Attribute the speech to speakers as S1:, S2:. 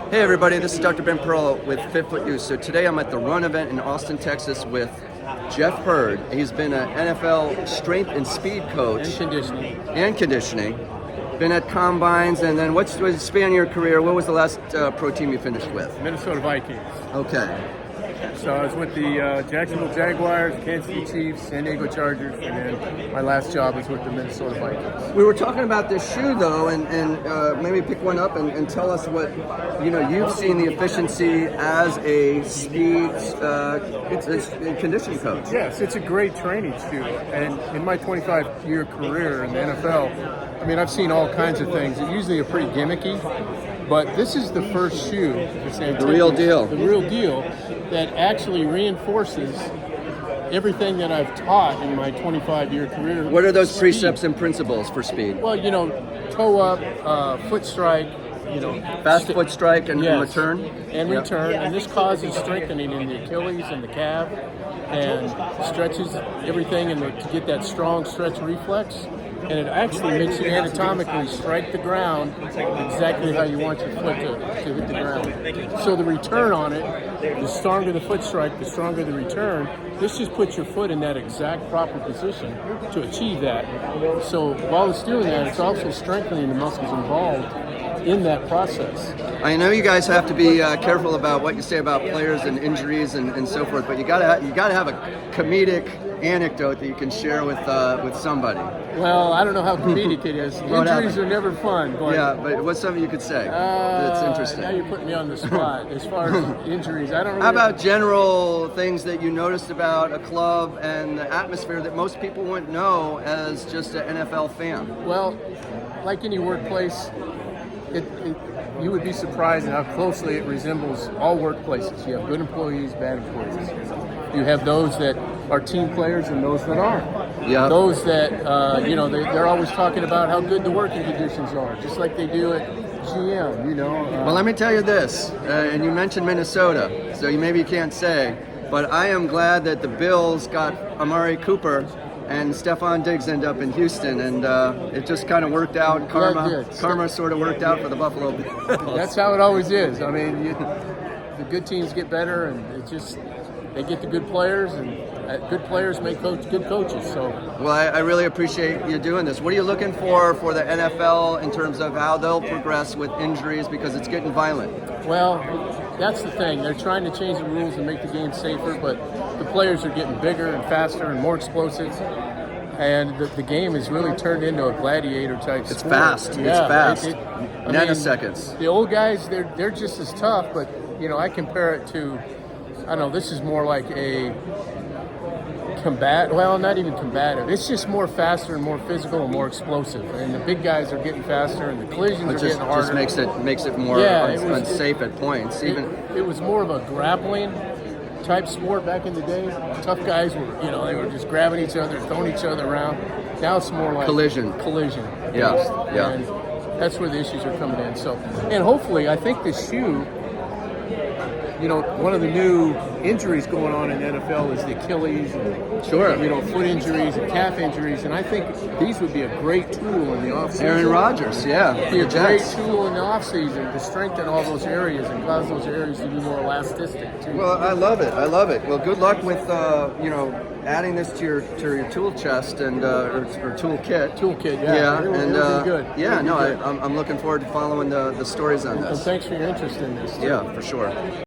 S1: Hey everybody, this is Dr. Ben Pearl with Fit Foot Youth. So today I'm at the Run event in Austin, Texas with Jeff Hurd. He's been an NFL strength and speed coach.
S2: And conditioning.
S1: Been at combines, and then what's the span of your career? What was the last pro team you finished with?
S2: Minnesota Vikings.
S1: Okay.
S2: So I was with the Jacksonville Jaguars, Kansas City Chiefs, San Diego Chargers, and then my last job was with the Minnesota Vikings.
S1: We were talking about this shoe though, and maybe pick one up and tell us what you've seen the efficiency as a speed it's a conditioning coach.
S2: Yes, it's a great training shoe. And in my 25-year career in the NFL, I mean, I've seen all kinds of things. They usually are pretty gimmicky, but this is the first shoe,
S1: the real deal,
S2: that actually reinforces everything that I've taught in my 25-year career.
S1: What are those precepts and principles for speed?
S2: Well, toe up, foot strike,
S1: fast foot strike and
S2: yes,
S1: return.
S2: And return, and this causes strengthening in the Achilles and the calf, and stretches everything to get that strong stretch reflex. And it actually makes you anatomically strike the ground exactly how you want your foot to hit the ground. So the return on it, the stronger the foot strike, the stronger the return. This just puts your foot in that exact proper position to achieve that. So while it's doing that, it's also strengthening the muscles involved in that process.
S1: I know you guys have to be careful about what you say about players and injuries and so forth, but you gotta have a comedic anecdote that you can share with somebody.
S2: Well, I don't know how comedic it is. Injuries are never fun. But,
S1: yeah, but what's something you could say that's interesting?
S2: Now you're putting me on the spot. As far as injuries, I don't really...
S1: How about general things that you noticed about a club and the atmosphere that most people wouldn't know as just an NFL fan?
S2: Well, like any workplace, you would be surprised at how closely it resembles all workplaces. You have good employees, bad employees. You have those that are team players and those that aren't.
S1: Yeah.
S2: Those that, they're always talking about how good the working conditions are, just like they do at GM,
S1: Well, let me tell you this, and you mentioned Minnesota, so maybe you can't say, but I am glad that the Bills got Amari Cooper and Stephon Diggs end up in Houston, and it just kind of worked out. Karma sort of worked out for the Buffalo Bills.
S2: That's how it always is. I mean, the good teams get better, and they get the good players, and good players make good coaches. So,
S1: well, I really appreciate you doing this. What are you looking for the NFL in terms of how they'll progress with injuries, because it's getting violent?
S2: Well, that's the thing. They're trying to change the rules and make the game safer, but the players are getting bigger and faster and more explosive. And the game has really turned into a gladiator-type sport.
S1: It's fast.
S2: Yeah,
S1: it's fast. Nanoseconds.
S2: The old guys, they're just as tough, but, I compare it to, I don't know, this is more like a not even combative. It's just more faster and more physical and more explosive. And the big guys are getting faster, and the collisions are getting harder.
S1: It just makes it more unsafe at points.
S2: It was more of a grappling type sport back in the day. Tough guys were, they were just grabbing each other, throwing each other around. Now it's more like
S1: collision. Yeah.
S2: And that's where the issues are coming in. So, and hopefully, I think this shoe, one of the new injuries going on in the NFL is the Achilles and foot injuries and calf injuries, and I think these would be a great tool in the offseason.
S1: Aaron Rodgers, yeah.
S2: Be a great tool in the offseason to strengthen all those areas and cause those areas to be more elastic too.
S1: Well, I love it. Well, good luck with adding this to your tool chest and or tool kit.
S2: Toolkit, yeah. It'll be good.
S1: Yeah, I'm looking forward to following the stories on this.
S2: And thanks for your interest in this too.
S1: Yeah, for sure.